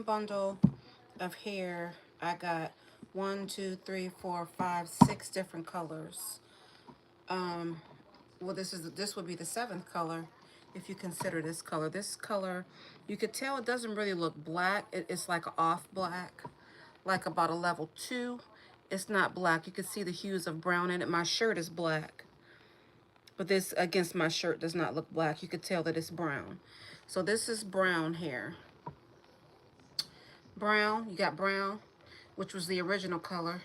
bundle of hair. I got one, two, three, four, five, six different colors. Um, well, this would be the seventh color, if you consider this color. This color, you could tell it doesn't really look black. It's like off black, like about a level 2. It's not black. You can see the hues of brown in it. My shirt is black, but this against my shirt does not look black. You could tell that it's brown. So this is brown hair. Brown, you got brown, which was the original color.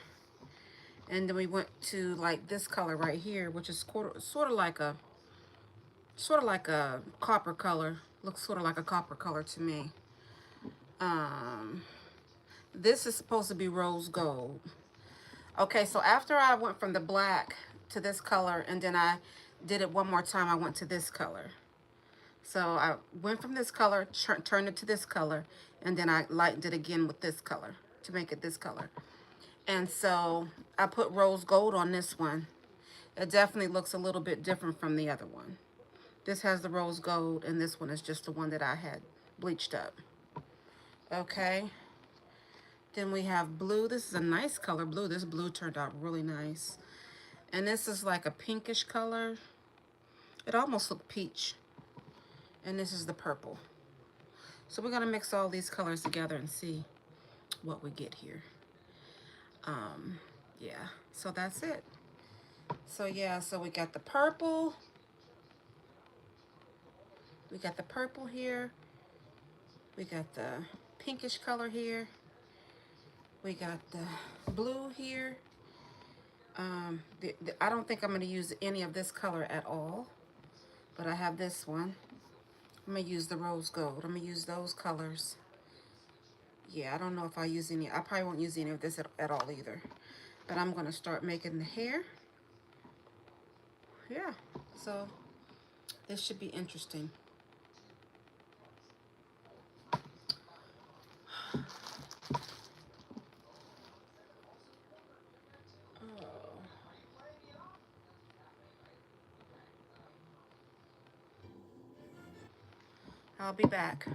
And then we went to like this color right here, which is sort of like a copper color. Looks sort of like a copper color to me. Um, this is supposed to be rose gold. Okay, so after I went from the black to this color, and then I did it one more time, I went to this color. So I went from this color, turned it to this color, and then I lightened it again with this color to make it this color. And so I put rose gold on this one. It definitely looks a little bit different from the other one. This has the rose gold, and this one is just the one that I had bleached up. Okay. Then we have blue. This is a nice color blue. This blue turned out really nice. And this is like a pinkish color. It almost looked peach. And this is the purple. So we're going to mix all these colors together and see what we get here. Yeah, so that's it. So yeah, so we got the purple. We got the purple here. We got the pinkish color here. We got the blue here. I don't think I'm going to use any of this color at all, but I have this one. I'm going to use the rose gold. I'm going to use those colors. Yeah, I don't know if I use any. I probably won't use any of this at all either. But I'm going to start making the hair. Yeah, so this should be interesting. Oh, I'll be back.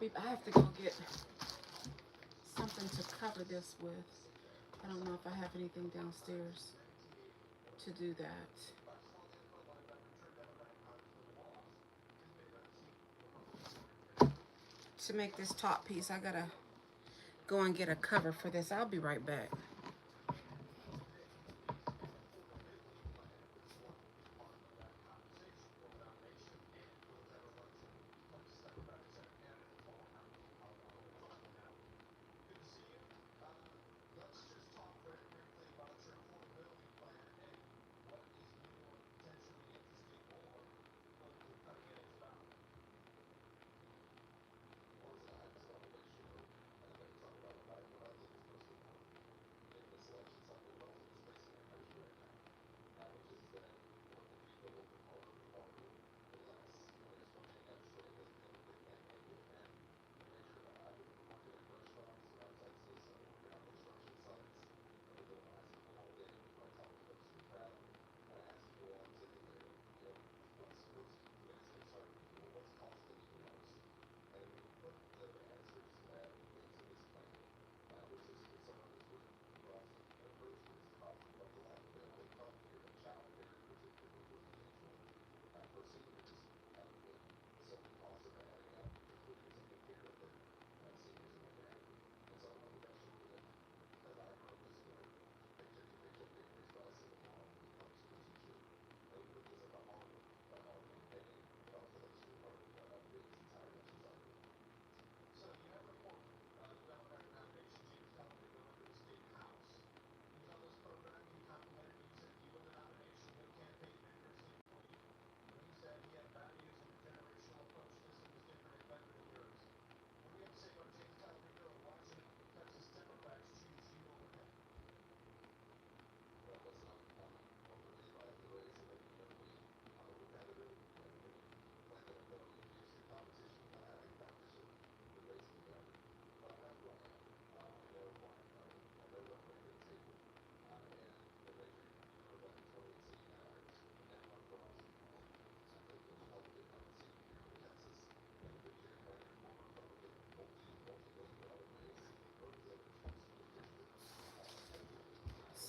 I have to go get something to cover this with. I don't know if I have anything downstairs to do that. To make this top piece, I gotta go and get a cover for this. I'll be right back.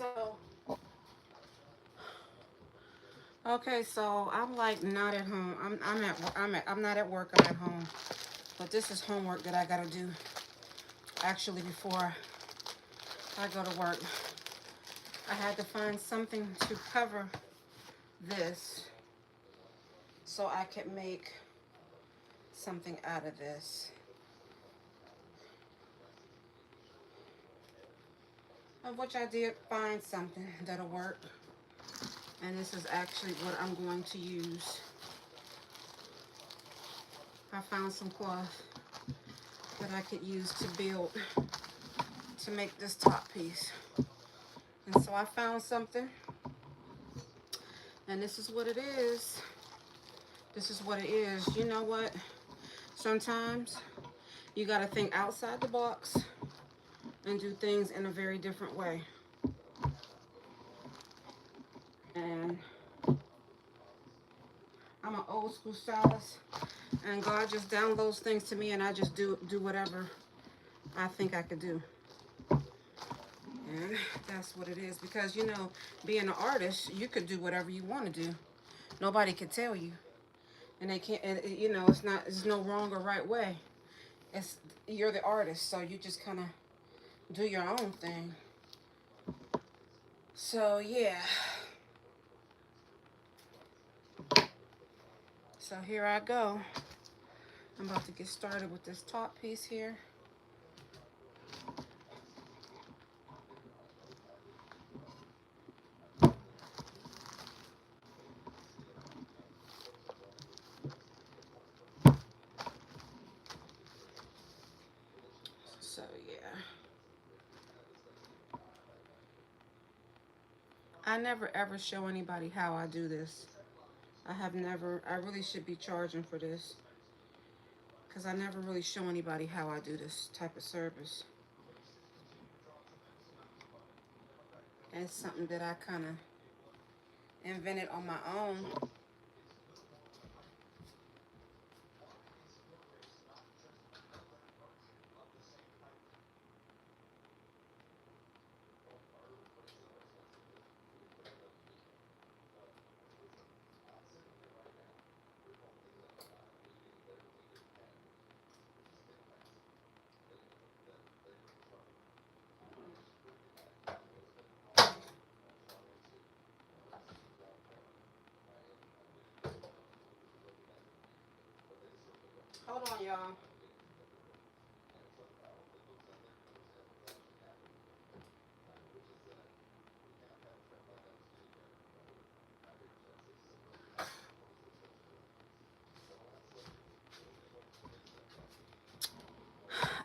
So, okay, so I'm like not at home. I'm not at work. I'm at home. But this is homework that I gotta do actually before I go to work. I had to find something to cover this so I could make something out of this. Of which I did find something that'll work. And this is actually what I'm going to use. I found some cloth that I could use to build, to make this top piece. And so I found something, and this is what it is. This is what it is. You know what? Sometimes you got to think outside the box and do things in a very different way. And I'm an old school stylist, and God just downloads things to me, and I just do whatever I think I could do. And that's what it is. Because, you know, being an artist, you could do whatever you want to do. Nobody could tell you. And they can't, and, you know, there's no wrong or right way. It's, you're the artist, so you just kind of do your own thing. So, yeah. So here I go. I'm about to get started with this top piece here. So, yeah. I never ever show anybody how I do this. I have never, I really should be charging for this. Because I never really show anybody how I do this type of service. And it's something that I kind of invented on my own. Hold on, y'all.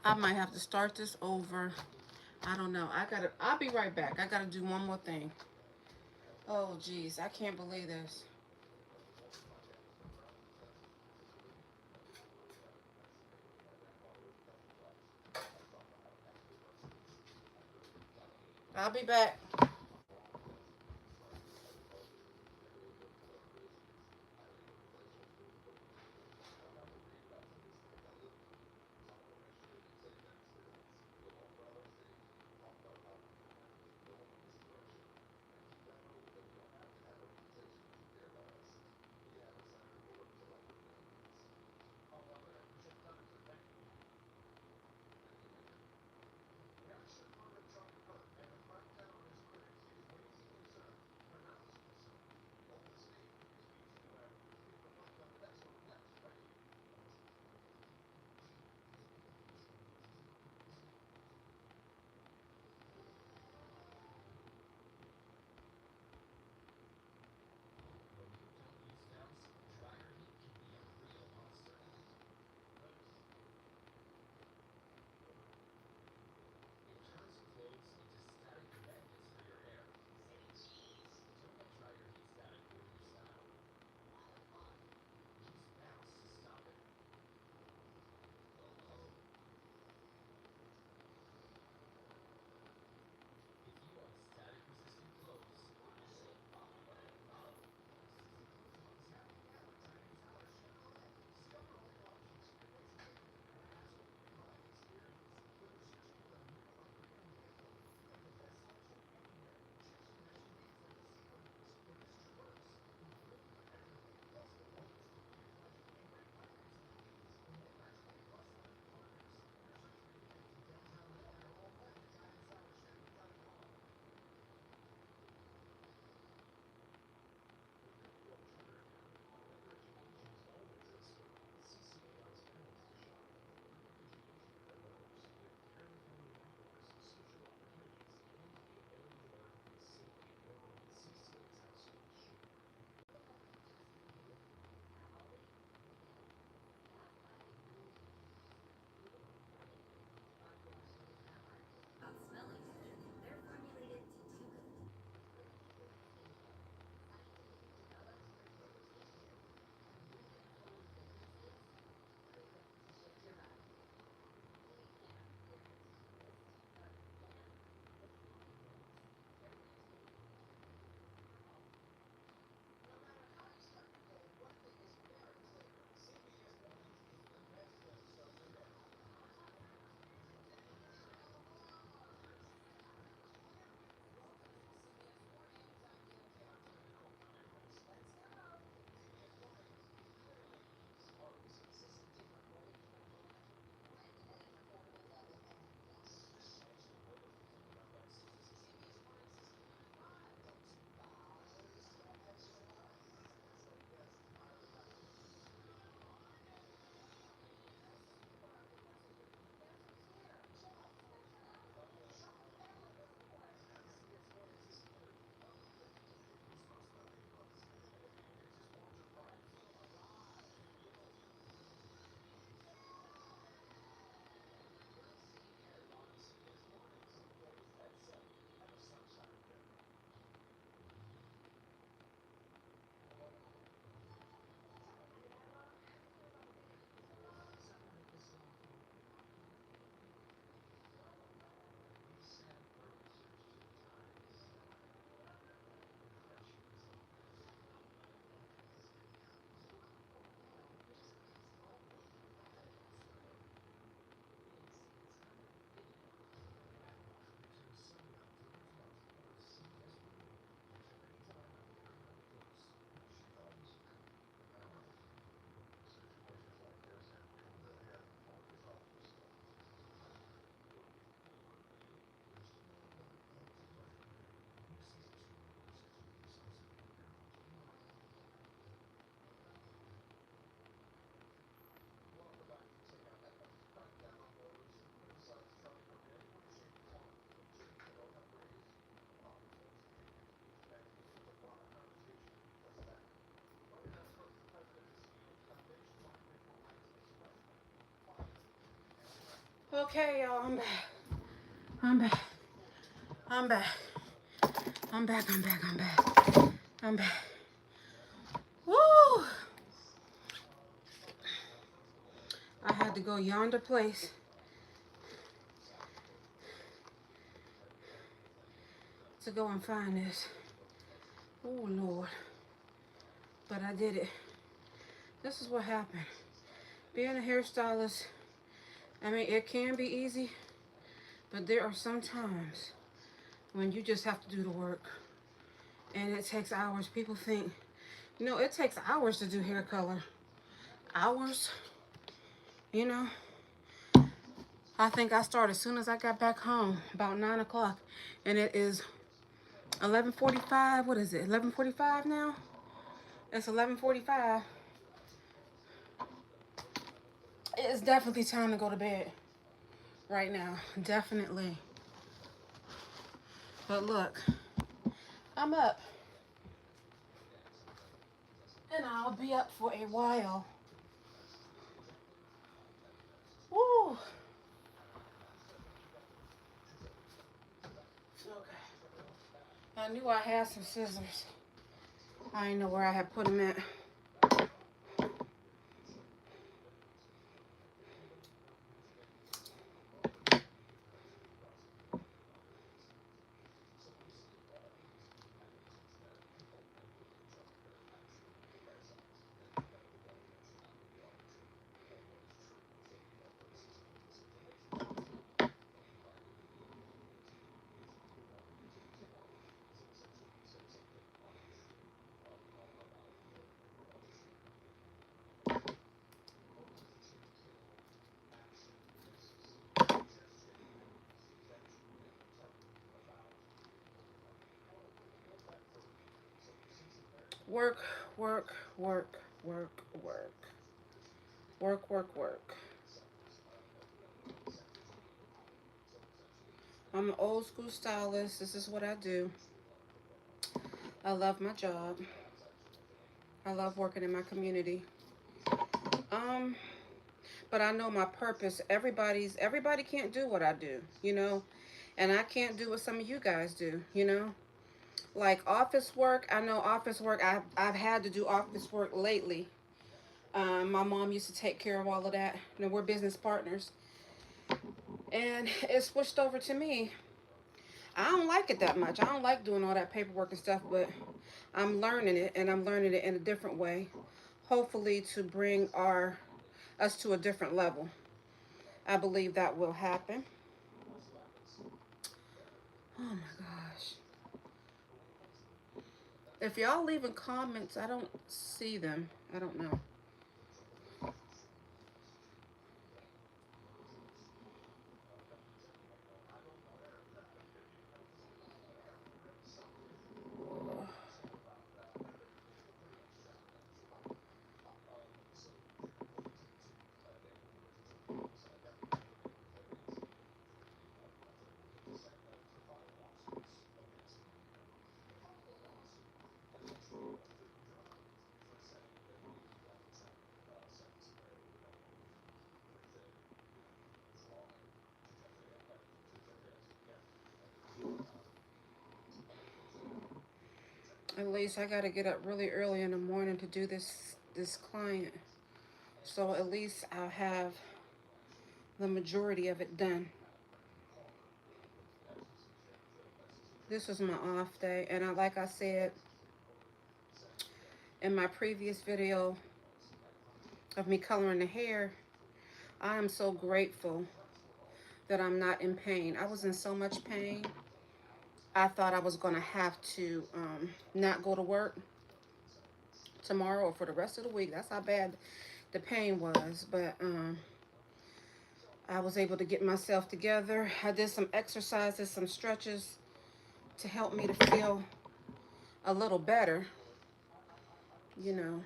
I might have to start this over. I don't know. I'll be right back. I gotta do one more thing. Oh, geez. I can't believe this. I'll be back. Okay, y'all, I'm back. I'm back. I'm back. I'm back. I'm back. I'm back. I'm back. Woo! I had to go yonder place to go and find this. Oh, Lord. But I did it. This is what happened. Being a hairstylist, I mean, it can be easy, but there are some times when you just have to do the work. And it takes hours. People think, you know, it takes hours to do hair color. Hours, you know. I think I started as soon as I got back home, about 9 o'clock. And it is 11:45. What is it, 11:45 now? It's 11:45. It's definitely time to go to bed right now. Definitely. But look, I'm up. And I'll be up for a while. Woo. Okay. I knew I had some scissors. I didn't know where I had put them at. Work, work, work, work, work. Work, work, work. I'm an old school stylist. This is what I do. I love my job. I love working in my community. Um, but I know my purpose. Everybody can't do what I do, you know? And I can't do what some of you guys do, you know? Like office work, I know office work, I've had to do office work lately. My mom used to take care of all of that. You know, we're business partners. And it switched over to me. I don't like it that much. I don't like doing all that paperwork and stuff, but I'm learning it, and I'm learning it in a different way. Hopefully to bring us to a different level. I believe that will happen. Oh my gosh. If y'all leaving comments, I don't see them. I don't know. At least I gotta get up really early in the morning to do this client. So at least I'll have the majority of it done. This was my off day, and like I said in my previous video of me coloring the hair, I am so grateful that I'm not in pain. I was in so much pain. I thought I was gonna have to not go to work tomorrow or for the rest of the week. That's how bad the pain was. But I was able to get myself together. I did some exercises, some stretches to help me to feel a little better, you know.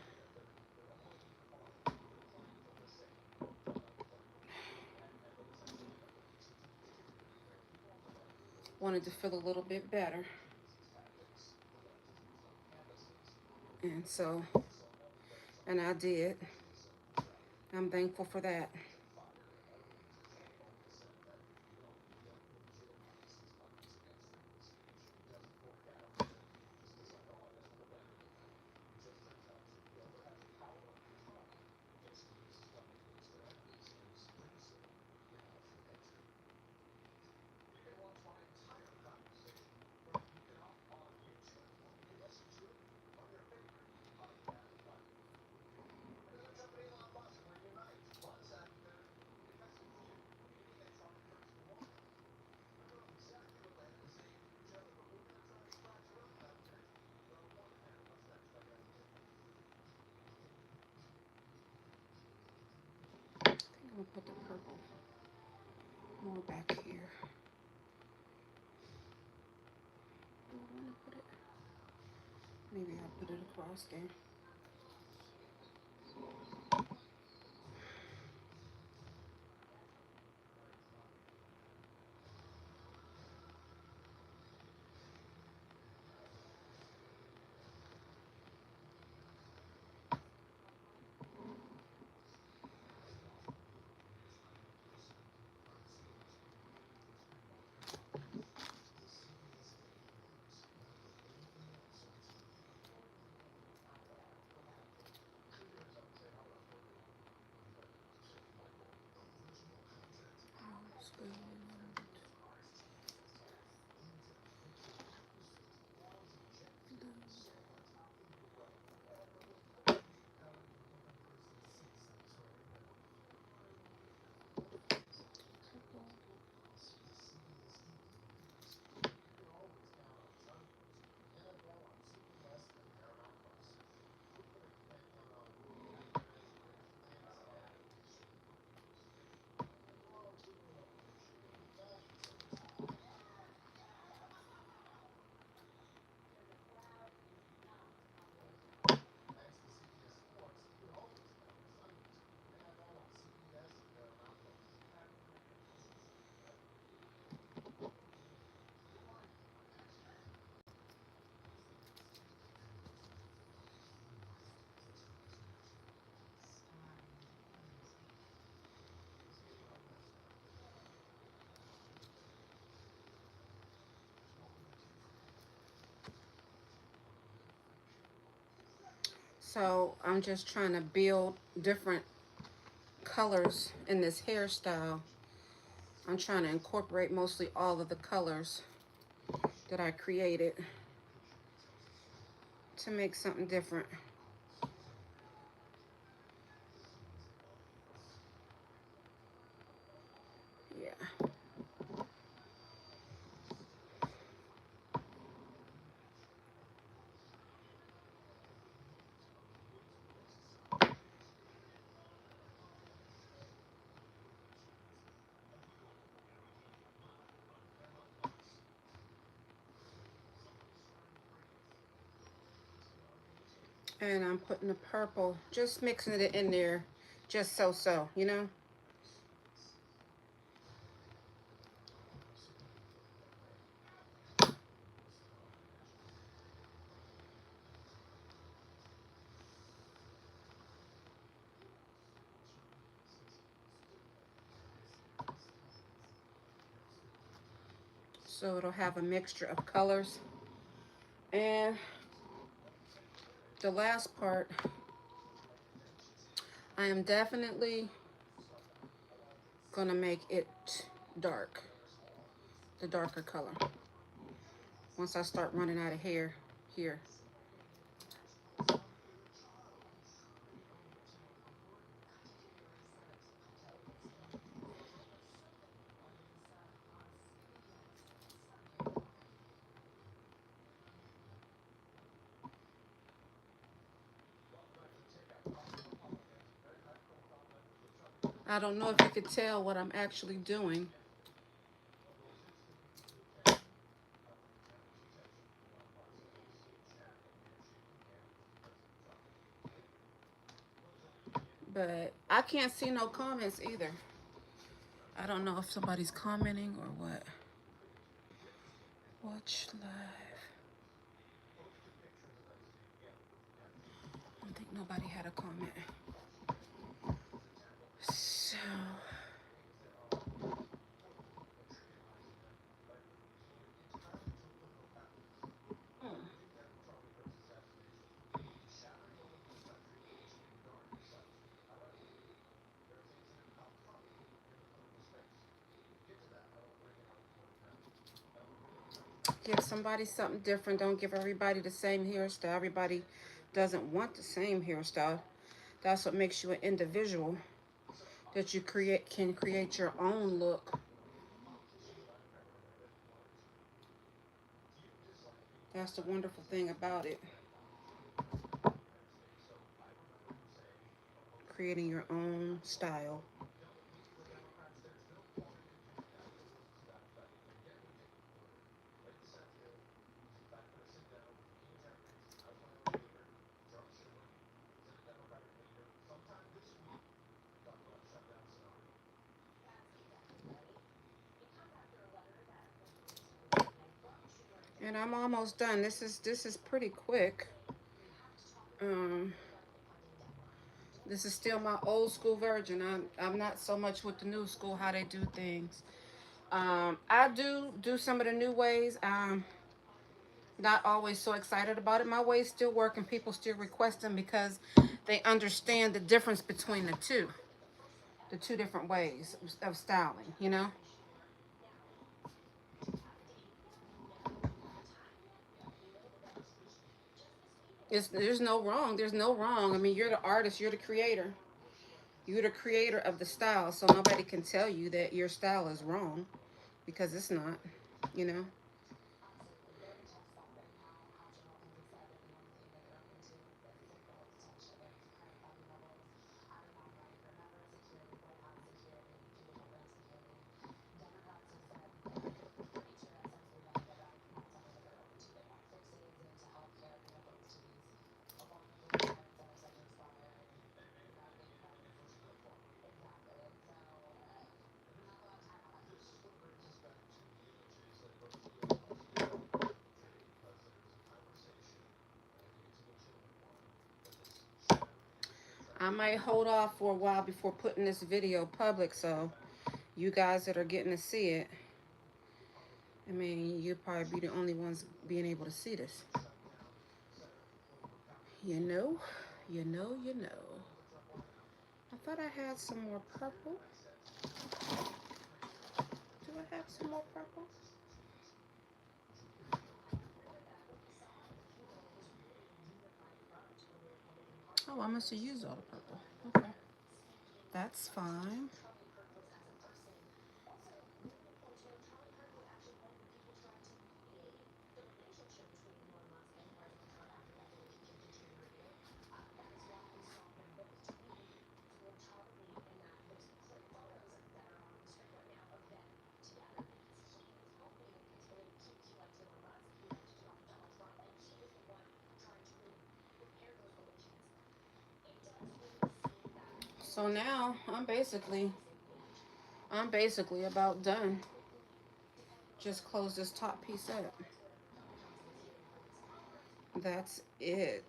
Wanted to feel a little bit better. And so, and I did. I'm thankful for that. gonna put the purple more back here. Do I want to put it? Maybe I'll put it across there. So I'm just trying to build different colors in this hairstyle. I'm trying to incorporate mostly all of the colors that I created to make something different. Yeah. And I'm putting the purple, just mixing it in there, just so, you know? So it'll have a mixture of colors. And the last part, I am definitely gonna make it dark, the darker color. Once I start running out of hair here. I don't know if you could tell what I'm actually doing. But I can't see no comments either. I don't know if somebody's commenting or what. Watch live. I don't think nobody had a comment. So, give somebody something different. Don't give everybody the same hairstyle. Everybody doesn't want the same hairstyle. That's what makes you an individual. That you can create your own look. That's the wonderful thing about it. Creating your own style. And I'm almost done. This is pretty quick. Um, this is still my old school version. I'm not so much with the new school how they do things. I do some of the new ways. Not always so excited about it. My ways still work, and people still request them because they understand the difference between the two different ways of styling. You know. There's no wrong. There's no wrong. I mean, you're the artist. You're the creator. You're the creator of the style, so nobody can tell you that your style is wrong because it's not. You know. I might hold off for a while before putting this video public, so you guys that are getting to see it, I mean, you'll probably be the only ones being able to see this. You know, you know. I thought I had some more purple. Do I have some more purple? Oh, I must have used all the purple. Okay, that's fine. So now I'm basically about done. Just close this top piece up. That's it.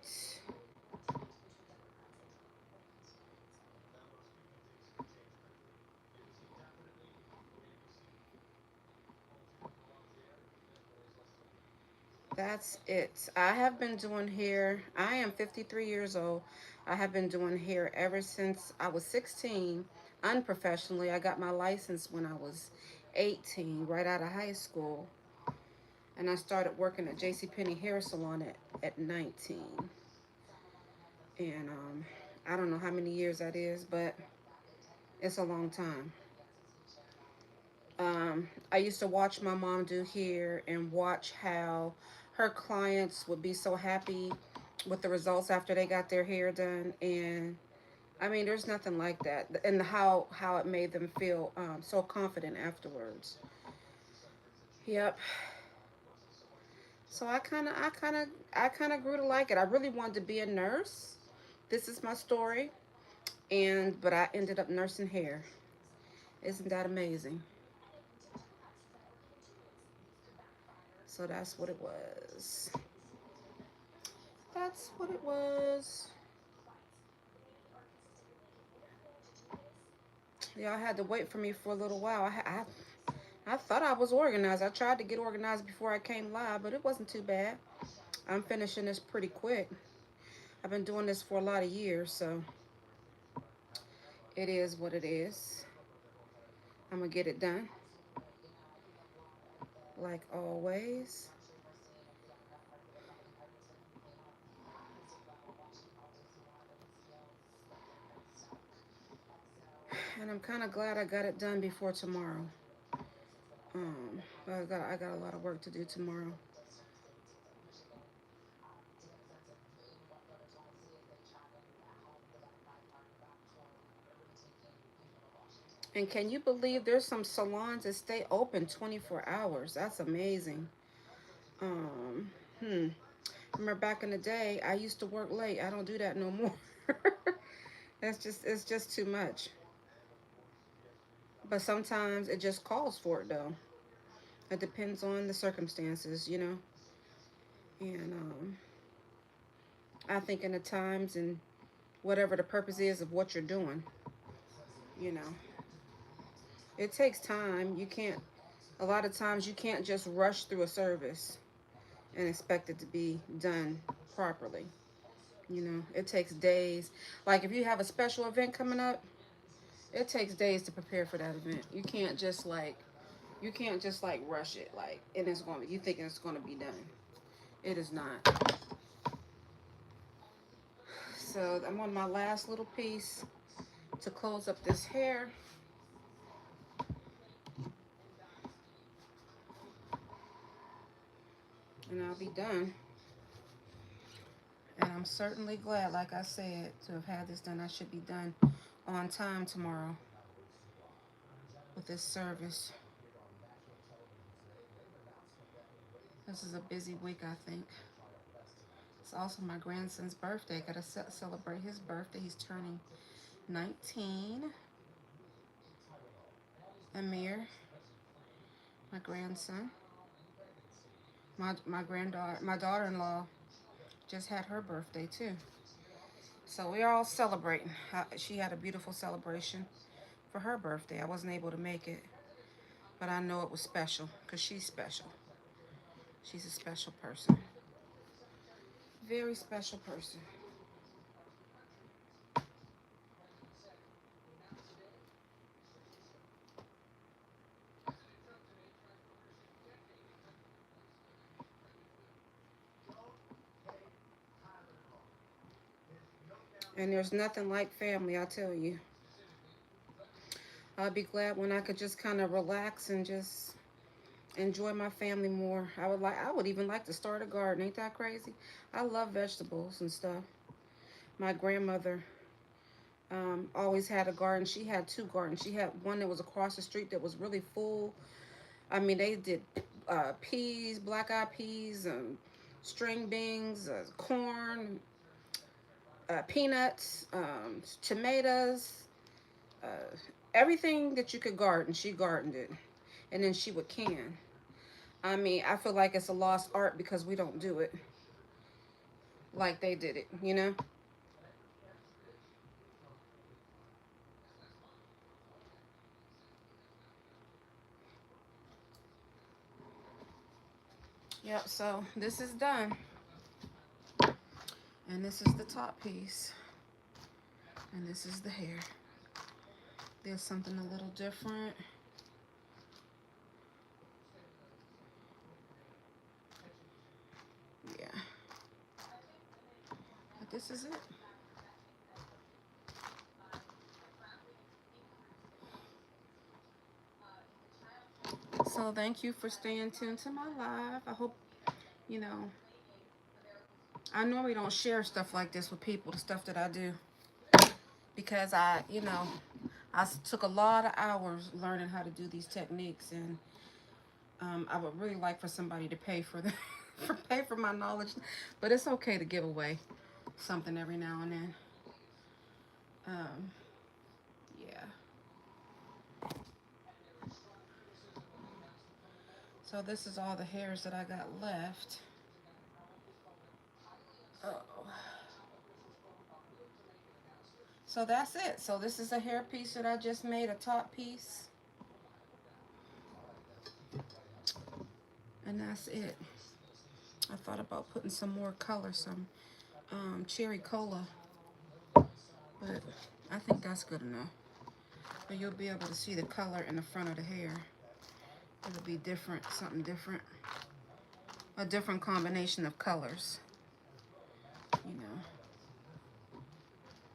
That's it. I have been doing hair. I am 53 years old. I have been doing hair ever since I was 16, unprofessionally. I got my license when I was 18, right out of high school. And I started working at JCPenney Hair Salon at 19. And I don't know how many years that is, but it's a long time. I used to watch my mom do hair and watch how her clients would be so happy with the results after they got their hair done. And I mean, there's nothing like that. And how it made them feel so confident afterwards. Yep. So I kind of grew to like it. I really wanted to be a nurse. This is my story. But I ended up nursing hair. Isn't that amazing? So that's what it was. That's what it was. Y'all had to wait for me for a little while. I thought I was organized. I tried to get organized before I came live, but it wasn't too bad. I'm finishing this pretty quick. I've been doing this for a lot of years, so it is what it is. I'm gonna get it done, like always. And I'm kind of glad I got it done before tomorrow. But I got a lot of work to do tomorrow. And can you believe there's some salons that stay open 24 hours? That's amazing. Um, hmm. Remember back in the day, I used to work late. I don't do that no more. It's just too much. But sometimes it just calls for it though. It depends on the circumstances. And I think in the times and whatever the purpose is of what you're doing, you know, it takes time. You can't, a lot of times you can't just rush through a service and expect it to be done properly. You know, it takes days. Like if you have a special event coming up, it takes days to prepare for that event. You can't just like rush it like and it's going to you thinking it's going to be done. It is not. So I'm on my last little piece to close up this hair. And I'll be done. And I'm certainly glad, like I said, to have had this done. I should be done on time tomorrow with this service. This is a busy week, I think. It's also my grandson's birthday. Got to celebrate his birthday. He's turning 19. Amir, my grandson. My daughter-in-law just had her birthday too. So we're all celebrating. She had a beautiful celebration for her birthday. I wasn't able to make it, but I know it was special because she's special. She's a special person. Very special person. And there's nothing like family, I tell you. I'll be glad when I could just kind of relax and just enjoy my family more. I would even like to start a garden. Ain't that crazy? I love vegetables and stuff. My grandmother always had a garden. She had two gardens. She had one that was across the street that was really full. I mean, they did peas, black eyed peas, string beans, corn, peanuts, tomatoes, uh, everything that you could garden. She gardened it, and then she would can. I mean, I feel like it's a lost art because we don't do it like they did it, you know? Yep, so this is done. And this is the top piece. And this is the hair. There's something a little different. Yeah. But this is it. So thank you for staying tuned to my live. I hope, you know, I normally don't share stuff like this with people, the stuff that I do. Because I took a lot of hours learning how to do these techniques, and I would really like for somebody to pay for the pay for my knowledge, but it's okay to give away something every now and then. Um, yeah. So this is all the hairs that I got left. Oh. So that's it. So this is a hair piece that I just made, a top piece. And that's it. I thought about putting some more color, some cherry cola, but I think that's good enough. But you'll be able to see the color in the front of the hair. It'll be different, something different. A different combination of colors, you know.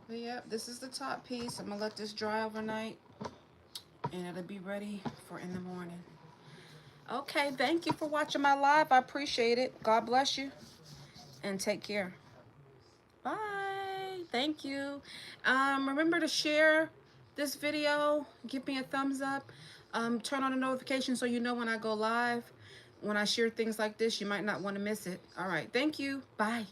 But yep, this is the top piece. I'm gonna let this dry overnight and it'll be ready for in the morning. Okay, thank you for watching my live. I appreciate it. God bless you and take care. Bye. Thank you. Remember to share this video. Give me a thumbs up. Turn on the notification so you know when I go live. When I share things like this, you might not want to miss it. All right. Thank you. Bye.